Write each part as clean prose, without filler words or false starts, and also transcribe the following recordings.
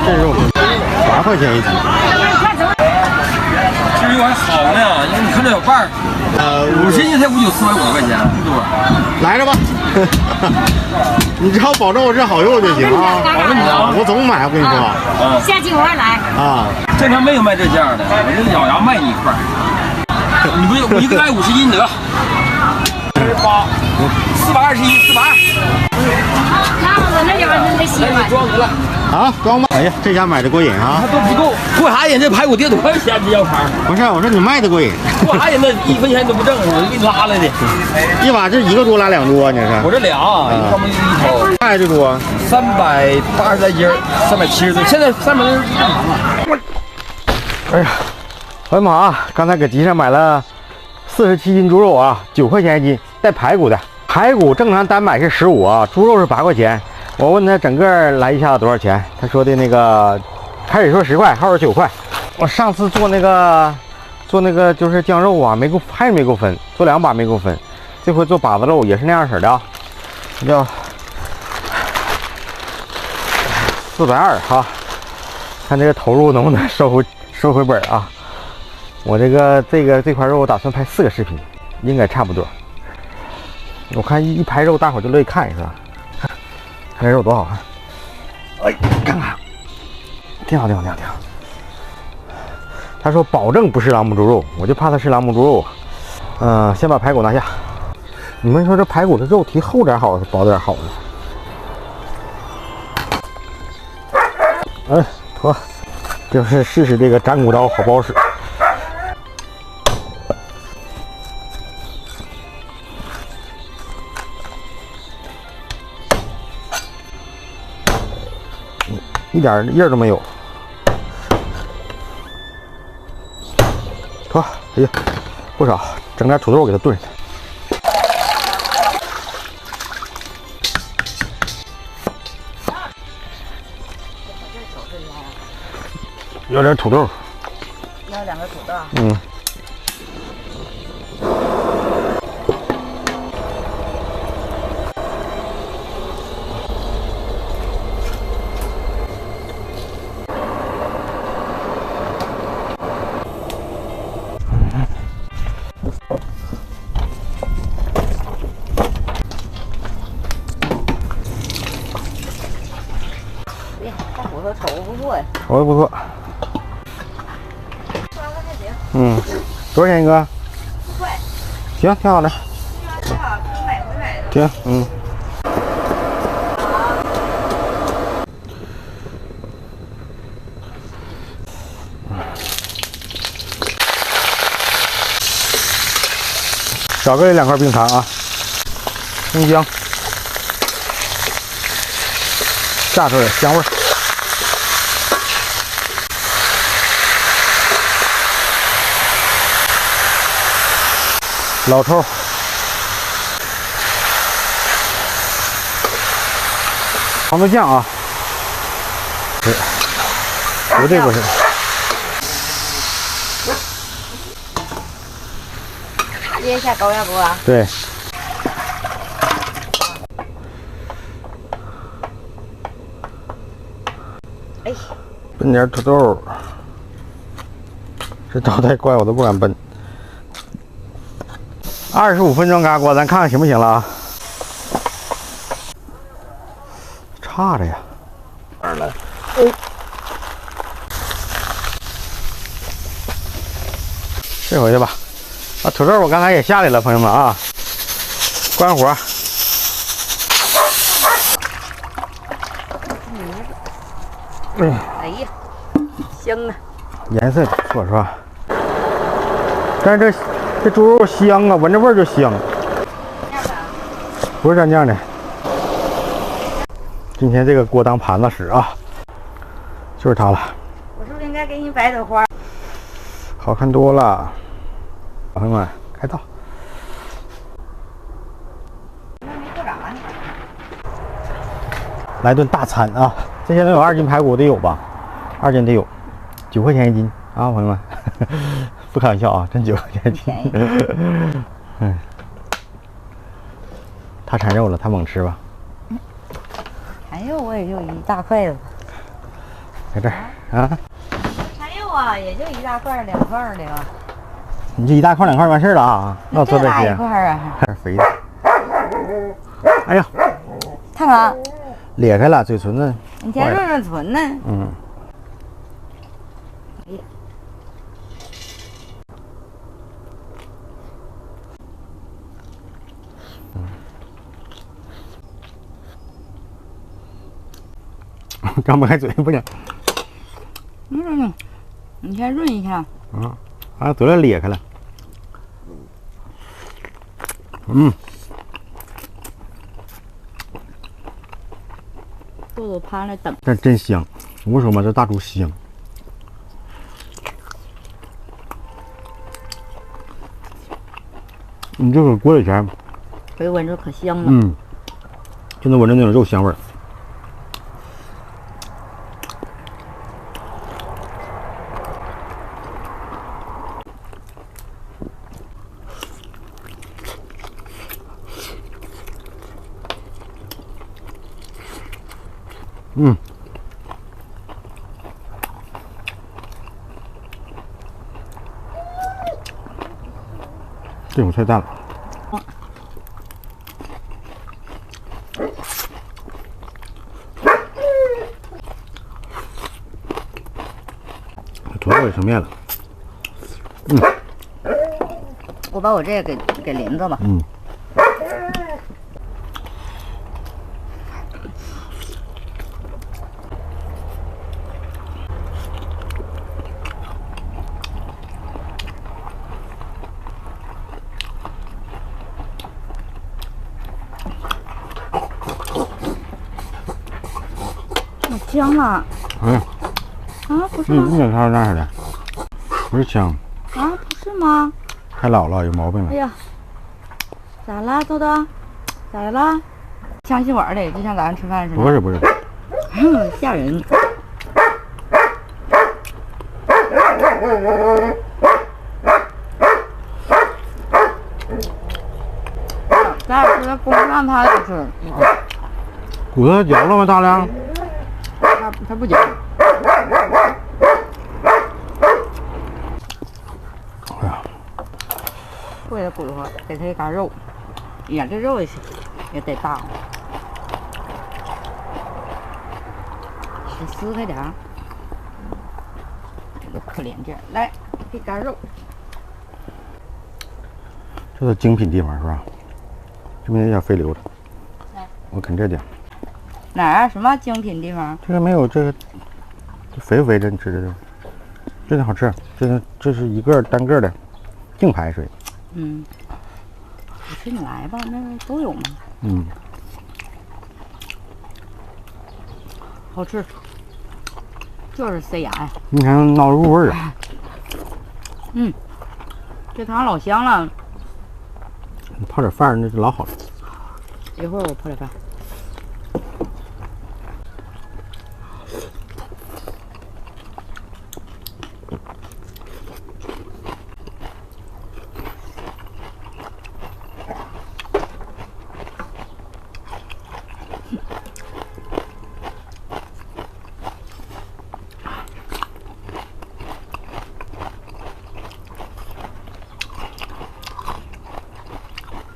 这肉8块钱一斤。这肉还好呢，因为你看这有瓣儿。50斤才59450块钱，不多。来着吧，你只要保证我是好肉就行啊。保证你啊，我总买，我跟你说。下期我来。啊，正常没有卖这价的，我就咬牙卖你一块。你不我一个来50斤得。48，421，420。那我那就那行了。装得了。啊，装吧。哎呀，这家买的过瘾啊！还都不够，过啥瘾？这排骨得多少钱？这要盘？不是，我说你卖的过瘾。过啥瘾？那1分钱都不挣，我给你拉来的。一把这一个多拉2多，你这是？我这俩，一块一头。卖这多380来斤，370多，现在300多正常了。哎呀，朋友们啊，刚才搁集上买了47斤猪肉啊，9块钱一斤，带排骨的。排骨正常单买是15啊，猪肉是8块钱。我问他整个来一下子多少钱，他说的那个开始说10块，后边9块。我上次做那个就是酱肉啊，还是没给我分，做2把没给我分。这回做把子肉也是那样式的啊，叫420哈，看这个投入能不能收回本啊？我这块肉我打算拍4个视频，应该差不多。我看一拍肉，大伙就乐意看是吧？看这肉多好看！哎，看看，挺好。他说保证不是朗姆猪肉，我就怕它是朗姆猪肉。先把排骨拿下。你们说这排骨的肉皮厚点好，是薄点好呢？妥，就是试试这个斩骨刀好不好使。一点印儿都没有，妥，哎呀，不少，整点土豆给它炖上。要点土豆，要2个土豆。大骨头瞅着不错呀。瞅着不错。刷个还行。多少钱一个4块。行，挺好的。挺好，刚买回来的。停，少给2块冰糖啊，生姜，炸出来香味儿。老抽，黄豆酱啊，绝对不是。腌一下高压锅啊。对。哎，奔点土豆，这刀太快，我都不敢奔。25分钟嘎锅，咱看看行不行了啊？差着呀，哪儿来？这回去吧。土豆我刚才也下来了，朋友们啊，关火。哎呀，香啊！颜色不错是吧？但是这猪肉香啊，闻着味儿就香。不是蘸酱的。今天这个锅当盘子使啊，就是它了。我是不是应该给你摆朵花？好看多了。朋友们，开道。来顿大餐啊！这些能有2斤排骨得有吧？2斤得有，9块钱一斤啊，朋友们，不开玩笑啊，真9块钱一斤。他馋肉了，他猛吃吧？馋肉我也就1大块子。在这儿啊。柴油啊，也就1大块2块的吧。你这1大块2块完事儿了啊？那我做这些。大一块啊。还是肥的。哎呀，看看，裂开了，嘴唇子。你先润润唇呢。嗯。张不开嘴不行。你先润一下。啊，嘴里裂开了。豆豆趴那等。这真香，我说嘛，这大猪香。你这个锅里前，回闻着可香了。就能闻着那种肉香味儿。这种菜淡了。土豆也成面了。我把我这个给淋着吧。香了。不是吗？你看它那儿的，不是香。不是吗？太老了，有毛病了。哎呀，咋啦，豆豆？咋了？香吸管的，就像咱们吃饭似的。不是。吓人。咱俩吃的公让他俩吃。骨头嚼了吗，大亮？他不嚼。哎呀，过来骨头，给他一嘎肉。哎呀，这肉也得大。得撕开点儿。这个可怜劲儿，来，这嘎肉。这是精品地方是吧？这边有点肥溜的，我啃这点。哪儿啊？什么精品地方？这个没有这个，这肥不肥的？你吃这个，真的好吃。这是一个单个的，净排水。我吃你来吧，那个都有嘛。好吃，就是塞牙呀。你看闹入味儿啊。这汤老香了。你泡点饭那就老好了。一会儿我泡点饭。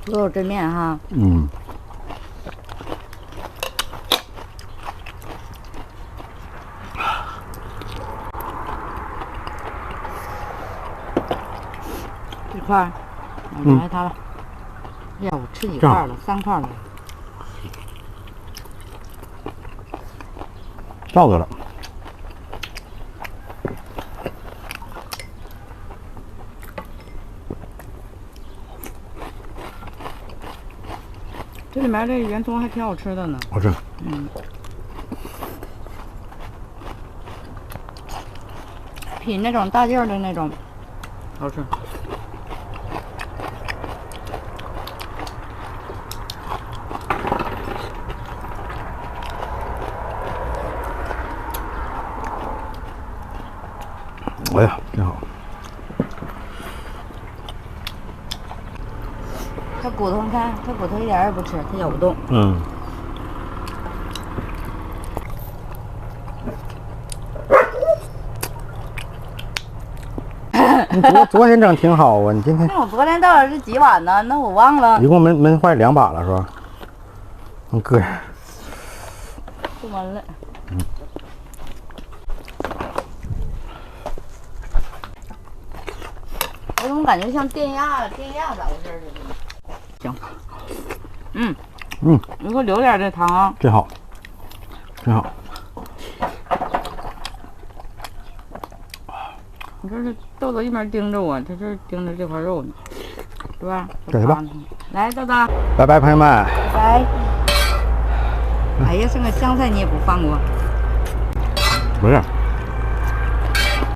都有这面哈。一块儿，我来它了。哎呀，我吃几块了？3块了。照着了。这里面这圆葱还挺好吃的呢。好吃。比那种大劲儿的那种好吃。哎呀，真好。它骨头，你看，它骨头一点也不吃，它咬不动。你昨天整挺好啊，你今天那我昨天到底是几碗呢？那我忘了。一共焖坏2把了是吧？你搁这。不焖了。我怎么感觉像电压咋回事似的？行。你给我留点这汤啊。真好，真好。你这是豆豆一边盯着我，他这盯着这块肉呢，是吧？给他吧。来，豆豆。拜拜，朋友们。拜拜。哎呀，剩个香菜你也不放过。不是。